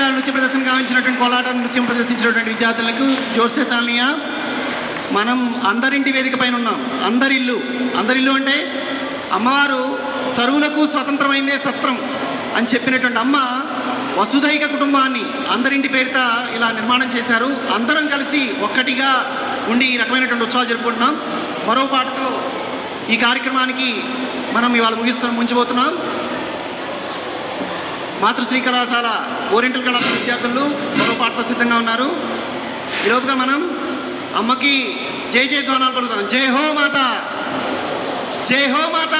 చక్కగా నృత్య ప్రదర్శన గావించినటువంటి కోలాట నృత్యం ప్రదర్శించినటువంటి విద్యార్థులకు జోర్సే తాలియా. మనం అందరింటి వేదిక పైన ఉన్నాం. అందరిల్లు అంటే అమ్మవారు సర్వులకు స్వతంత్రమైందే సత్రం అని చెప్పినటువంటి అమ్మ వసుధైక కుటుంబాన్ని అందరింటి పేరిట ఇలా నిర్మాణం చేశారు. అందరం కలిసి ఒక్కటిగా ఉండి ఈ రకమైనటువంటి ఉత్సవాలు జరుపుకుంటున్నాం. మరో పాటతో ఈ కార్యక్రమానికి మనం ఇవాళ ముంచబోతున్నాం. మాతృశ్రీ కళాశాల ఓరియంటల్ కళాశాల విద్యార్థులు మరో పాటతో సిద్ధంగా ఉన్నారు. ఈలోపుగా మనం అమ్మకి జై జై ధ్వానాలు పలుకుతాం. జై హో మాత, జై హో మాత.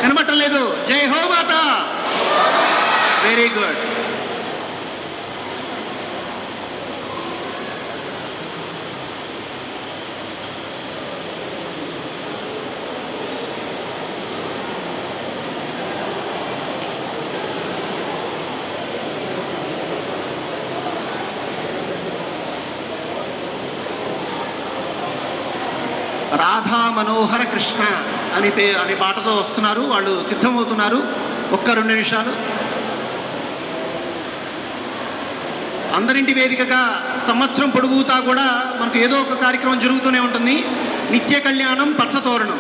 కనబట్టం లేదు. జై హో మాత. Very good. రాధా మనోహర కృష్ణ అనే పాటతో వస్తున్నారు. వాళ్ళు సిద్ధమవుతున్నారు. ఒక్క 2 నిమిషాలు. అందరింటి వేదికగా సంవత్సరం పొడుగుతా కూడా మనకు ఏదో ఒక కార్యక్రమం జరుగుతూనే ఉంటుంది. నిత్య కళ్యాణం పచ్చతోరణం.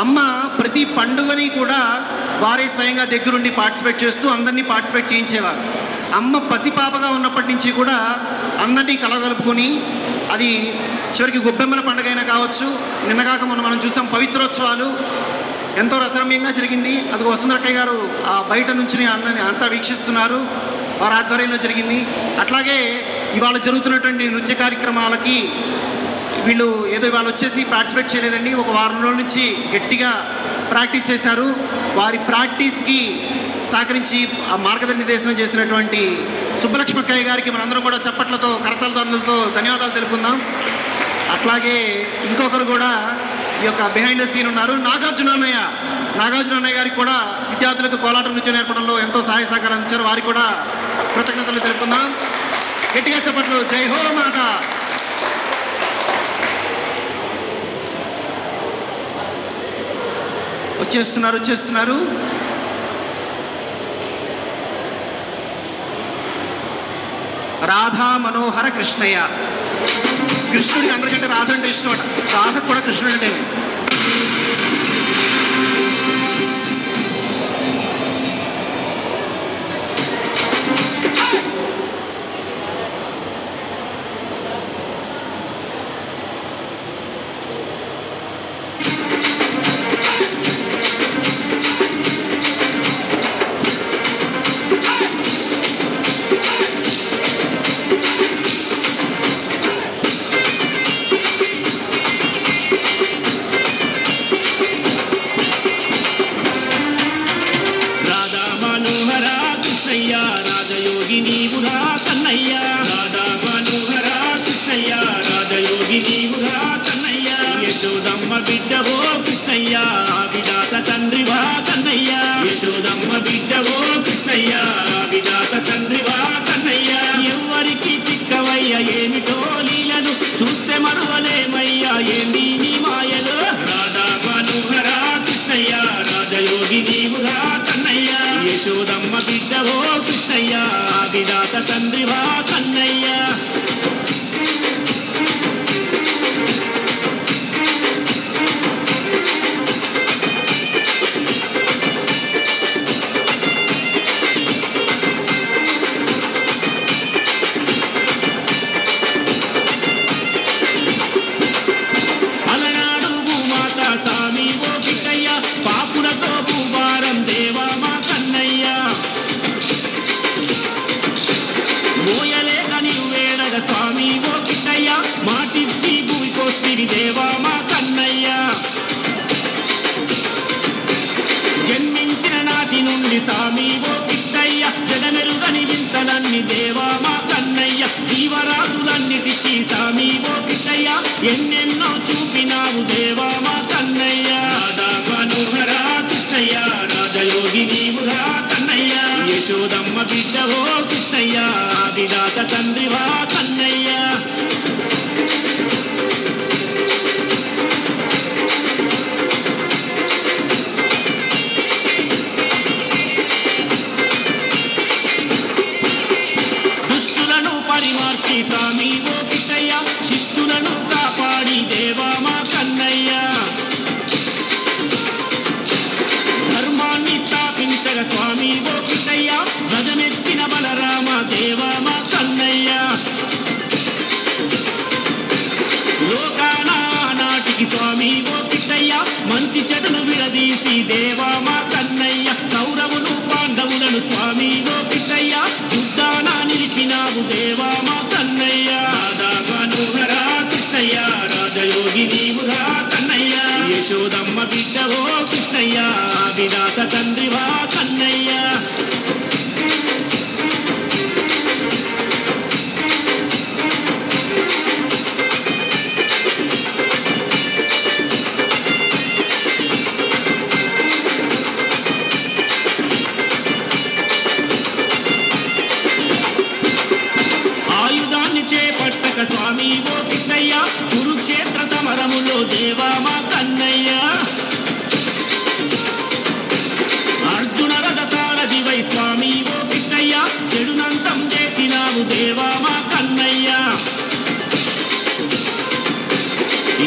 అమ్మ ప్రతి పండుగని కూడా వారే స్వయంగా దగ్గరుండి పార్టిసిపేట్ చేస్తూ అందరినీ పార్టిసిపేట్ చేయించేవారు. అమ్మ పసిపాపగా ఉన్నప్పటి నుంచి కూడా అందరినీ కలగలుపుకొని, అది చివరికి గొబ్బెమ్మల పండుగ అయినా కావచ్చు, నిన్నగాక మనం చూసాం పవిత్రోత్సవాలు ఎంతో రసరమ్యంగా జరిగింది. అది వసుంధరక్కయ్య గారు ఆ బయట నుంచి అందరినీ అంతా వీక్షిస్తున్నారు. వారి ఆధ్వర్యంలో జరిగింది. అట్లాగే ఇవాళ జరుగుతున్నటువంటి నృత్య కార్యక్రమాలకి వీళ్ళు ఏదో ఇవాళ వచ్చేసి పార్టిసిపేట్ చేయలేదండి. ఒక వారం రోజుల నుంచి గట్టిగా ప్రాక్టీస్ చేశారు. వారి ప్రాక్టీస్కి సహకరించి ఆ మార్గనిర్దేశనం చేసినటువంటి సుబ్బలక్ష్మక్కయ్య గారికి మనందరం కూడా చప్పట్లతో కరతాళధ్వనులతో ధన్యవాదాలు తెలుపుకుందాం. అట్లాగే ఇంకొకరు కూడా ఈ యొక్క బిహైండ్ ద సీన్ ఉన్నారు. నాగార్జున అన్నయ్య గారికి కూడా విద్యార్థులకు కోలాట నృత్యం నేర్పడంలో ఎంతో సహాయ సహకారం అందించారు. వారికి కూడా కృతజ్ఞతలు తెలుపుకుందాం. గట్టిగా చప్పట్లు. జై హో మాత. వచ్చేస్తున్నారు. రాధా మనోహర కృష్ణయ్య. కృష్ణుడికి అందరికంటే రాధ అంటే ఇష్టం అట. రాధకు కూడా కృష్ణుడు అంటే బిడ్డవో కృష్ణయ్య విధాత తండ్రివా కన్నయ్య. యశోదమ్మ బిడ్డవో కృష్ణయ్య విధాత తండ్రివా కన్నయ్య. ఎవరికి చిక్కవయ్య ఏమిటో లీలలు చూస్తే మరువలేమయ్యా ఏంది నీ మాయలు. రాధా మనోహర కృష్ణయ్య రాజయోగి నీవురా కన్నయ్య. యశోదమ్మ బిడ్డవో కృష్ణయ్య విధాత తండ్రివా కన్నయ్య. దేవా మా కన్నయ్య జన్మించిన నాటి నుండి సామి ఓ కిట్టయ్య. జగమెరుగని వింతలన్నీ దేవా మా కన్నయ్య. జీవరాశులన్నిటికీ సామి ఓ కిట్టయ్య. ఎన్నెన్నో చూపినావు దేవా మా కన్నయ్య. రాధా మనోహర కృష్ణయ్య రాజయోగి నీవురా కన్నయ్య. యశోదమ్మ బిడ్డవో కృష్ణయ్య విధాత తండ్రివా కన్నయ్య. తండ్రివా కన్నయ్య. ఆయుధాన్ని చేపట్టక స్వామి ఓ కిట్టయ్య, కురుక్షేత్ర సమరములో దేవా మా కన్నయ్య. అర్జున రథసారథివై స్వామి ఓ కిట్టయ్య, చెడునంతం చేసినావు దేవా మా కన్నయ్య.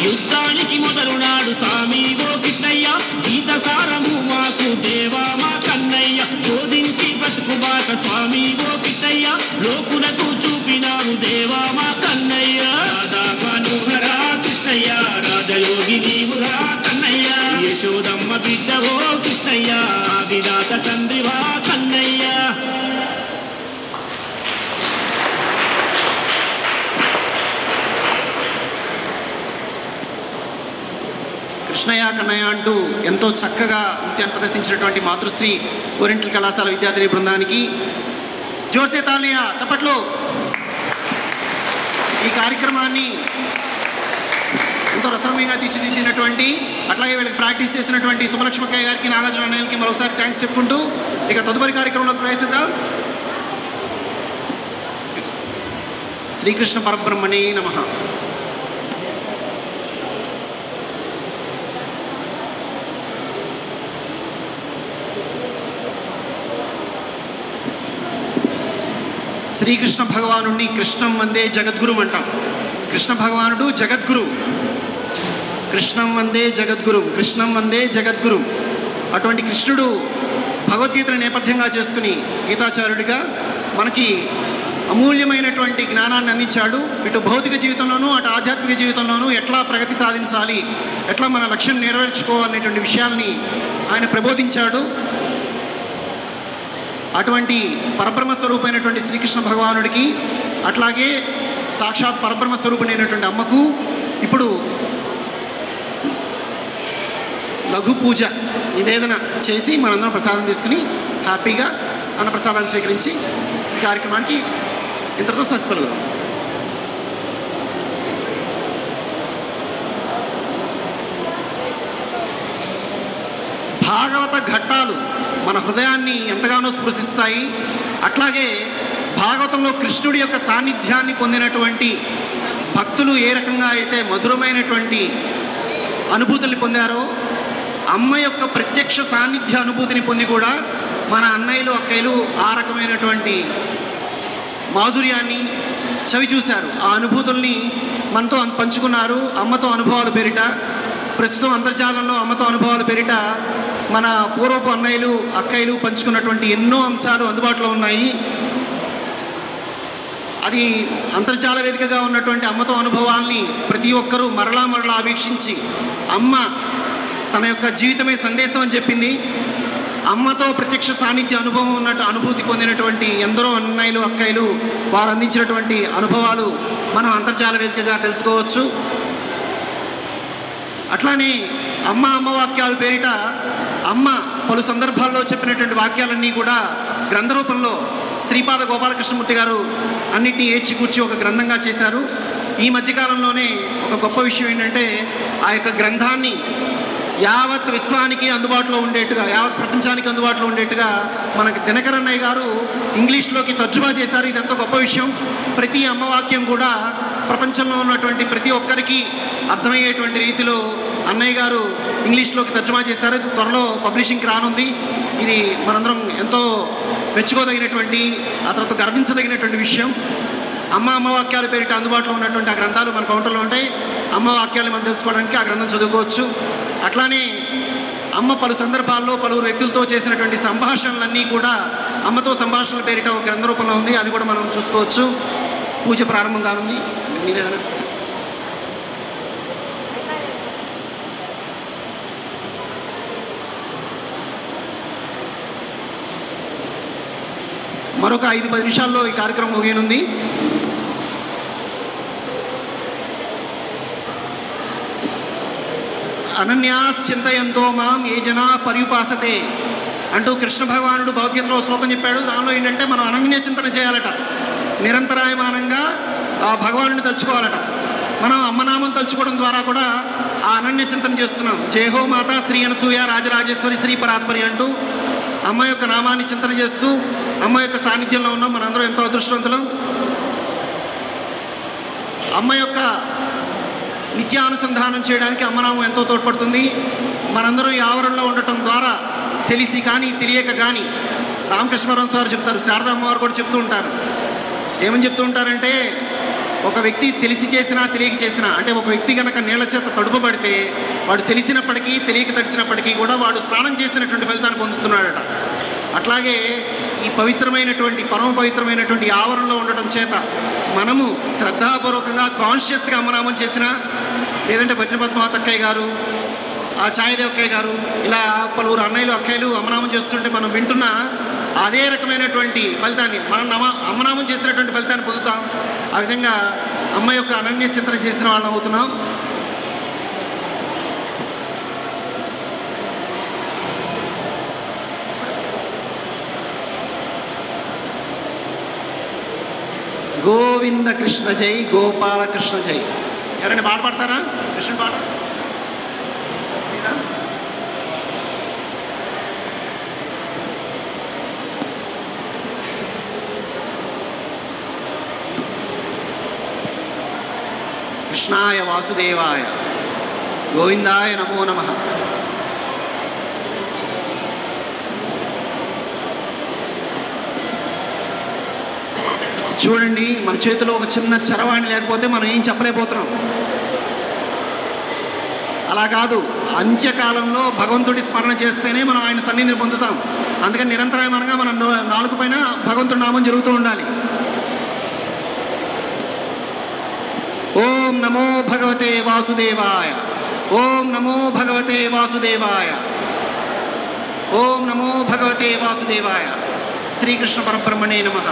యుద్ధానికి మొదలునాడు స్వామి ఓ కిట్టయ్య, గీత సారము మాకు దేవా మా కన్నయ్య. బోధించి బ్రతుకుబాట స్వామి ఓ కిట్టయ్య, లోకులకు చూపినావు దేవా మా కన్నయ్య. రాధా మనోహర కృష్ణయ్య, రాజయోగి నీవురా కన్నయ్య. యశోదమ్మ బిడ్డవో కృష్ణయ్య, విధాత తండ్రివా కన్నయ్య. కృష్ణయ్య కన్నయ్య అంటూ ఎంతో చక్కగా నృత్యాన్ని ప్రదర్శించినటువంటి మాతృశ్రీ ఓరియంటల్ కళాశాల విద్యార్థిని బృందానికి జోసే తాలియా చప్పట్లు. ఈ కార్యక్రమాన్ని ఎంతో రసమయంగా తీర్చిదిద్దినటువంటి, అట్లాగే వీళ్ళకి ప్రాక్టీస్ చేసినటువంటి సుబ్బలక్ష్మక్కయ్య గారికి, నాగార్జున అన్నయ్యకి మరొకసారి థ్యాంక్స్ చెప్పుకుంటూ ఇక తదుపరి కార్యక్రమంలోకి ప్రవేశిద్దాం. శ్రీకృష్ణ పరబ్రహ్మణే నమః. శ్రీకృష్ణ భగవానుడిని కృష్ణం వందే జగద్గురు అంటాం. కృష్ణ భగవానుడు జగద్గురు. కృష్ణం వందే జగద్గురు, కృష్ణం వందే జగద్గురు. అటువంటి కృష్ణుడు భగవద్గీతను నేపథ్యంగా చేసుకుని గీతాచార్యుడిగా మనకి అమూల్యమైనటువంటి జ్ఞానాన్ని అందించాడు. ఇటు భౌతిక జీవితంలోనూ అటు ఆధ్యాత్మిక జీవితంలోనూ ఎట్లా ప్రగతి సాధించాలి, ఎట్లా మన లక్ష్యం నెరవేర్చుకోవాలనేటువంటి విషయాల్ని ఆయన ప్రబోధించాడు. అటువంటి పరబ్రహ్మ స్వరూపమైనటువంటి శ్రీకృష్ణ భగవానుడికి, అట్లాగే సాక్షాత్ పరబ్రహ్మ స్వరూపుడైనటువంటి అమ్మకు ఇప్పుడు లఘు పూజ నివేదన చేసి మనందరం ప్రసాదం తీసుకుని హ్యాపీగా అన్న ప్రసాదాన్ని స్వీకరించి ఈ కార్యక్రమానికి ఇంతటితో స్వస్తి పలుకుదాం. భాగవత ఘట్టాలు మన హృదయాన్ని ఎంతగానో స్పృశిస్తాయి. అట్లాగే భాగవతంలో కృష్ణుడి యొక్క సాన్నిధ్యాన్ని పొందినటువంటి భక్తులు ఏ రకంగా అయితే మధురమైనటువంటి అనుభూతుల్ని పొందారో, అమ్మ యొక్క ప్రత్యక్ష సాన్నిధ్య అనుభూతిని పొంది కూడా మన అన్నయ్యలు అక్కయ్యలు ఆ రకమైనటువంటి మాధుర్యాన్ని చవి చూశారు. ఆ అనుభూతుల్ని మనతో పంచుకున్నారు. అమ్మతో అనుభవాలు పేరిట, ప్రస్తుతం అంతర్జాలంలో అమ్మతో అనుభవాలు పేరిట మన పూర్వపు అన్నయ్యలు అక్కయ్యలు పంచుకున్నటువంటి ఎన్నో అంశాలు అందుబాటులో ఉన్నాయి. అది అంతర్జాల వేదికగా ఉన్నటువంటి అమ్మతో అనుభవాల్ని ప్రతి ఒక్కరూ మరలా వీక్షించి, అమ్మ తన యొక్క జీవితమే సందేశం అని చెప్పింది. అమ్మతో ప్రత్యక్ష సాన్నిధ్య అనుభవం ఉన్నట్టు అనుభూతి పొందినటువంటి ఎందరో అన్నయ్యలు అక్కయ్యలు వారు అందించినటువంటి అనుభవాలు మనం అంతర్జాల వేదికగా తెలుసుకోవచ్చు. అట్లానే అమ్మ వాక్యాల పేరిట అమ్మ పలు సందర్భాల్లో చెప్పినటువంటి వాక్యాలన్నీ కూడా గ్రంథ రూపంలో శ్రీపాద గోపాలకృష్ణమూర్తి గారు అన్నిటినీ ఏడ్చికూర్చి ఒక గ్రంథంగా చేశారు. ఈ మధ్యకాలంలోనే ఒక గొప్ప విషయం ఏంటంటే, ఆ యొక్క గ్రంథాన్ని యావత్ విశ్వానికి అందుబాటులో ఉండేట్టుగా, యావత్ ప్రపంచానికి అందుబాటులో ఉండేట్టుగా మనకి దినకరన్నయ్య గారు ఇంగ్లీష్లోకి తర్జుమా చేశారు. ఇదంతా గొప్ప విషయం. ప్రతి అమ్మవాక్యం కూడా ప్రపంచంలో ఉన్నటువంటి ప్రతి ఒక్కరికి అర్థమయ్యేటువంటి రీతిలో అన్నయ్య గారు ఇంగ్లీష్లోకి తర్జుమా చేశారు. త్వరలో పబ్లిషింగ్కి రానుంది. ఇది మనందరం ఎంతో మెచ్చుకోదగినటువంటి, ఆ తర్వాత గర్వించదగినటువంటి విషయం. అమ్మవాక్యాల పేరిట అందుబాటులో ఉన్నటువంటి ఆ గ్రంథాలు మన కౌంటర్లో ఉంటాయి. అమ్మవాక్యాలు మనం తెలుసుకోవడానికి ఆ గ్రంథం చదువుకోవచ్చు. అట్లానే అమ్మ పలు సందర్భాల్లో పలువురు వ్యక్తులతో చేసినటువంటి సంభాషణలన్నీ కూడా అమ్మతో సంభాషణల పేరిట ఒక గ్రంథ రూపంలో ఉంది. అది కూడా మనం చూసుకోవచ్చు. పూజ ప్రారంభం కానుంది. నివేదన. మరొక 5-10 నిమిషాల్లో ఈ కార్యక్రమం ముగియనుంది. అనన్యాస్ చింతయంతో మాం ఏ జనా పర్యుపాసతే అంటూ కృష్ణ భగవానుడు భగవద్గీతలో శ్లోకం చెప్పాడు. దానిలో ఏంటంటే మనం అనన్య చింతన చేయాలట, నిరంతరాయమానంగా ఆ భగవానుడిని తలుచుకోవాలట. మనం అమ్మనామం తలుచుకోవడం ద్వారా కూడా ఆ అనన్య చింతన చేస్తున్నాం. జయహో మాత శ్రీ అనసూయ రాజరాజేశ్వరి శ్రీ పరాత్పరి అంటూ అమ్మ యొక్క నామాన్ని చింతన చేస్తూ అమ్మ యొక్క సాన్నిధ్యంలో ఉన్నాం. మనందరం ఎంతో అదృష్టవంతులం. అమ్మ యొక్క నిత్యానుసంధానం చేయడానికి అమ్మనామం ఎంతో తోడ్పడుతుంది. మనందరం ఈ ఆవరణలో ఉండటం ద్వారా తెలిసి కానీ తెలియక కానీ రామకృష్ణ పరమహంస వారు చెప్తారు, శారదా అమ్మవారు కూడా చెప్తూ ఉంటారు. ఏమని చెప్తూ ఉంటారంటే, ఒక వ్యక్తి తెలిసి చేసినా తెలియక చేసినా, అంటే ఒక వ్యక్తి కనుక నీళ్ల చేత తడుపబడితే వాడు తెలిసినప్పటికీ తెలియక తడిచినప్పటికీ కూడా వాడు స్నానం చేసినటువంటి ఫలితాన్ని పొందుతున్నాడట. అట్లాగే ఈ పవిత్రమైనటువంటి పరమ పవిత్రమైనటువంటి ఆవరణలో ఉండటం చేత మనము శ్రద్ధాపూర్వకంగా కాన్షియస్గా అమ్మనామం చేసినా, లేదంటే భజన పద్మావతి అక్కయ్య గారు, ఆ ఛాయదేవ్ అక్కయ్య గారు, ఇలా పలువురు అన్నయ్యలు అక్కయ్యలు అమ్మనామం చేస్తుంటే మనం వింటున్నా అదే రకమైనటువంటి ఫలితాన్ని మనం అమ్మనామం చేసినటువంటి ఫలితాన్ని పొందుతాం. ఆ విధంగా అమ్మ యొక్క అనన్య చింతన చేసిన వాళ్ళం అవుతున్నాం. గోవింద కృష్ణ జై, గోపాల కృష్ణ జై. ఎవరైనా పాట పాడతారా? కృష్ణ పాట కృష్ణాయ వాసుదేవాయ గోవిందాయ నమో నమః. చూడండి, మన చేతిలో ఒక చిన్న చరవాణి లేకపోతే మనం ఏం చెప్పలేకపోతున్నాం. అలా కాదు, అంత్యకాలంలో భగవంతుడి స్మరణ చేస్తేనే మనం ఆయన సన్నిధిని పొందుతాం. అందుకని నిరంతరాయమనగా మన నాలుగు పైన భగవంతుడి నామం జరుగుతూ ఉండాలి. ఓం నమో భగవతే వాసుదేవాయ, ఓం నమో భగవతే వాసుదేవాయ, ఓం నమో భగవతే వాసుదేవాయ. శ్రీకృష్ణ పరబ్రహ్మణే నమః.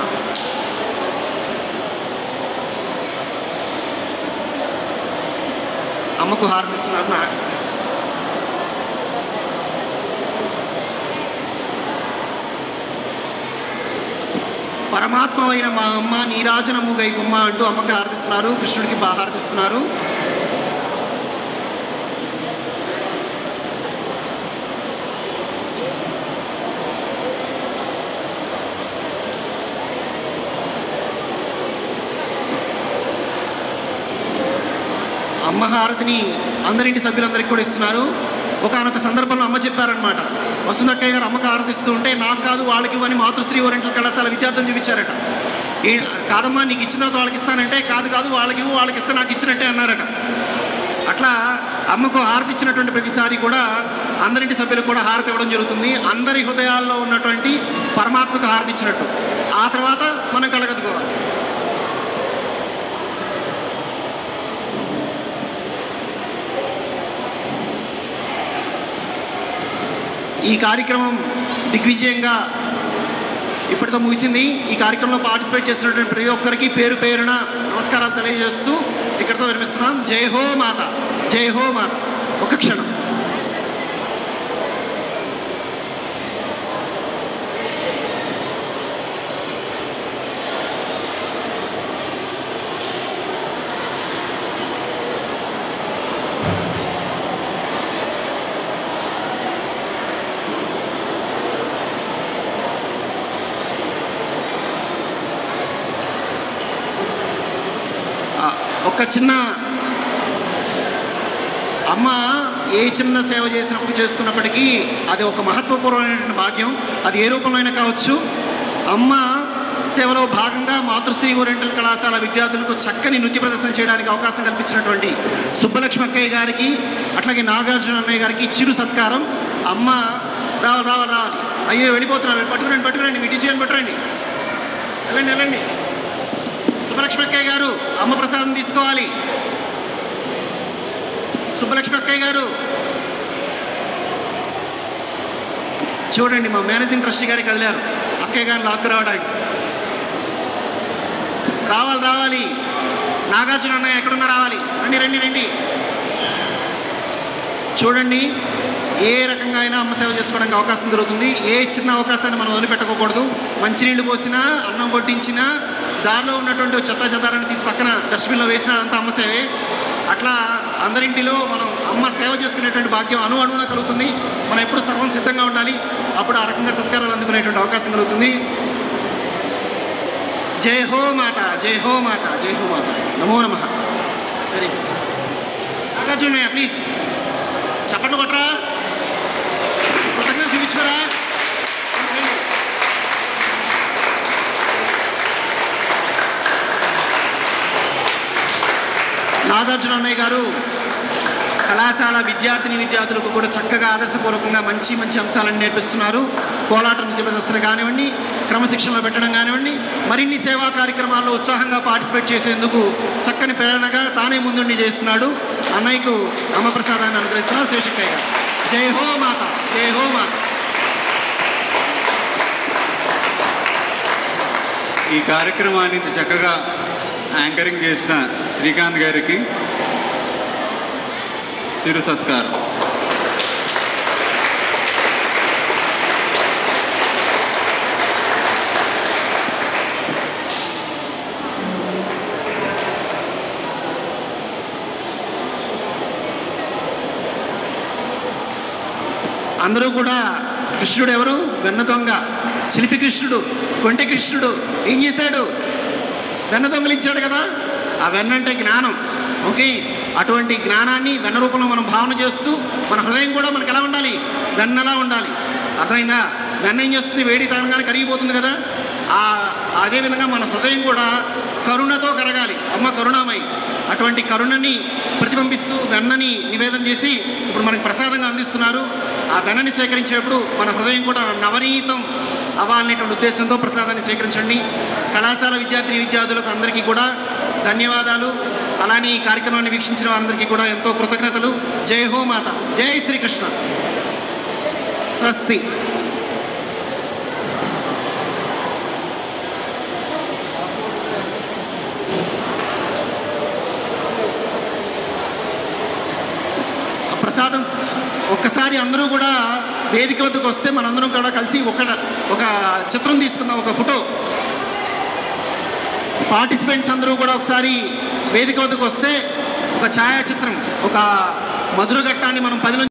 అమ్మకు హారతిస్తున్నారు. పరమాత్మ అయిన మా అమ్మ నీరాజనము గైకుమ్మ అంటూ అమ్మకి హారతిస్తున్నారు, కృష్ణుడికి హారతిస్తున్నారు. అమ్మ హారతిని అందరింటి సభ్యులందరికీ కూడా ఇస్తున్నారు. ఒకనొక సందర్భంలో అమ్మ చెప్పారనమాట, వసుంధరక్కయ్య గారు అమ్మకు హారతిస్తూ ఉంటే నాకు కాదు వాళ్ళకి ఇవ్వని మాతృశ్రీ ఓరియంటల్ కళాశాల విద్యార్థులను చూపించారట. కాదమ్మా నీకు ఇచ్చిన తర్వాత వాళ్ళకి ఇస్తానంటే, కాదు కాదు వాళ్ళకి ఇవ్వు, వాళ్ళకి ఇస్తే నాకు ఇచ్చినట్టే అన్నారట. అట్లా అమ్మకు హారతి ఇచ్చినటువంటి ప్రతిసారి కూడా అందరింటి సభ్యులకు కూడా హారతి ఇవ్వడం జరుగుతుంది. అందరి హృదయాల్లో ఉన్నటువంటి పరమాత్మకు హారతి ఇచ్చినట్టు. ఆ తర్వాత మనం కళ్ళగద్దుకోవాలి. ఈ కార్యక్రమం దిగ్విజయంగా ఇప్పటితో ముగిసింది. ఈ కార్యక్రమంలో పార్టిసిపేట్ చేసినటువంటి ప్రతి ఒక్కరికి పేరు పేరున నమస్కారాలు తెలియజేస్తూ ఇక్కడితో విరమిస్తున్నాం. జై హో మాత, జై హో మాత. ఒక క్షణం. ఒక చిన్న అమ్మ ఏ చిన్న సేవ చేసినప్పుడు చేసుకున్నప్పటికీ అది ఒక మహత్వపూర్వమైనటువంటి భాగ్యం. అది ఏ రూపంలో అయినా కావచ్చు. అమ్మ సేవలో భాగంగా మాతృశ్రీ ఓరియంటల్ కళాశాల విద్యార్థులకు చక్కని నృత్య ప్రదర్శన చేయడానికి అవకాశం కల్పించినటువంటి సుబ్బలక్ష్మి అక్కయ్య గారికి, అట్లాగే నాగార్జున అన్నయ్య గారికి చిరు సత్కారం. అమ్మ రావాలి రావాలి రావాలి. అయ్యో వెళ్ళిపోతున్నారు, పట్టుకురండి పట్టుకురండి, మీ టీచర్ని పట్టుకురండి, వెళ్ళండి వెళ్ళండి. సుబ్బలక్ష్మి అక్కయ్య గారు అమ్మ ప్రసాదం తీసుకోవాలి. సుబ్బలక్ష్మి అక్కయ్య గారు చూడండి, మా మేనేజింగ్ ట్రస్టీ గారికి కదిలారు అక్కయ్య గారిని లాక్కు రావడానికి. రావాలి రావాలి. నాగార్జున అన్నయ్య ఎక్కడున్నా రావాలి. రండి రండి రండి. చూడండి, ఏ రకంగా అయినా అమ్మ సేవ చేసుకోవడానికి అవకాశం దొరుకుతుంది. ఏ చిన్న అవకాశాన్ని మనం వదిలిపెట్టకూడదు. మంచినీళ్ళు పోసినా, అన్నం వడ్డించినా, దారిలో ఉన్నటువంటి చెత్త చెదారాన్ని తీసి పక్కన డస్ట్బిన్లో వేసినా అదంతా అమ్మ సేవే. అట్లా అందరింటిలో మనం అమ్మ సేవ చేసుకునేటువంటి భాగ్యం అణువున కలుగుతుంది. మనం ఎప్పుడు సర్వం సిద్ధంగా ఉండాలి. అప్పుడు ఆ రకంగా సత్కారాలు అందుకునేటువంటి అవకాశం కలుగుతుంది. జై హో మాత, జై హో మాత, జై హో మాత, నమో నమః. Very good. నాగార్జునయ్య ప్లీజ్ చప్పట్లు కొట్టరా, కృతజ్ఞత చూపించుకోరా. నాగార్జున అన్నయ్య గారు కళాశాల విద్యార్థులకు కూడా చక్కగా ఆదర్శపూర్వకంగా మంచి మంచి అంశాలను నేర్పిస్తున్నారు. కోలాట నృత్య ప్రదర్శన కానివ్వండి, క్రమశిక్షణలో పెట్టడం కానివ్వండి, మరిన్ని సేవా కార్యక్రమాల్లో ఉత్సాహంగా పార్టిసిపేట్ చేసేందుకు చక్కని ప్రేరణగా తానే ముందుండి చేస్తున్నాడు. అన్నయ్యకు అమ్మప్రసాదాన్ని అనుగ్రహిస్తున్నారు శేషక్కయ్య గారు. జై హో మాత, జై హో మాత. ఈ కార్యక్రమాన్ని చక్కగా యాంకరింగ్ చేసిన శ్రీకాంత్ గారికి చిరు సత్కారం. అందరూ కూడా కృష్ణుడు ఎవరు? వెన్న దొంగ, చిలిపి కృష్ణుడు, కొంటె కృష్ణుడు ఏం చేశాడు? వెన్న దొంగలించాడు కదా. ఆ వెన్న అంటే జ్ఞానం. ఓకే, అటువంటి జ్ఞానాన్ని వెన్న రూపంలో మనం భావన చేస్తూ మన హృదయం కూడా మనకు ఎలా ఉండాలి? వెన్నలా ఉండాలి. అర్థమైందా? వెన్న ఏం చేస్తుంది? వేడి తాగగానే కరిగిపోతుంది కదా. అదేవిధంగా మన హృదయం కూడా కరుణతో కరగాలి. అమ్మ కరుణామయి. అటువంటి కరుణని ప్రతిబింబిస్తూ వెన్నని నివేదన చేసి ఇప్పుడు మనకి ప్రసాదంగా అందిస్తున్నారు. ఆ వెన్నని స్వీకరించేటప్పుడు మన హృదయం కూడా నవనీతం అవ్వాలనేటువంటి ఉద్దేశంతో ప్రసాదాన్ని స్వీకరించండి. కళాశాల విద్యార్థులకు అందరికీ కూడా ధన్యవాదాలు. అలానే ఈ కార్యక్రమాన్ని వీక్షించిన అందరికీ కూడా ఎంతో కృతజ్ఞతలు. జై హో మాత, జై శ్రీకృష్ణ. స్వస్తి. ప్రసాదం ఒక్కసారి అందరూ కూడా వేదిక వద్దకు వస్తే మనందరం కూడా కలిసి ఒక చిత్రం తీసుకుందాం, ఒక ఫోటో. పార్టిసిపెంట్స్ అందరూ కూడా ఒకసారి వేదిక వద్దకు వస్తే ఒక ఛాయాచిత్రం, ఒక మధుర ఘట్టాన్ని మనం 10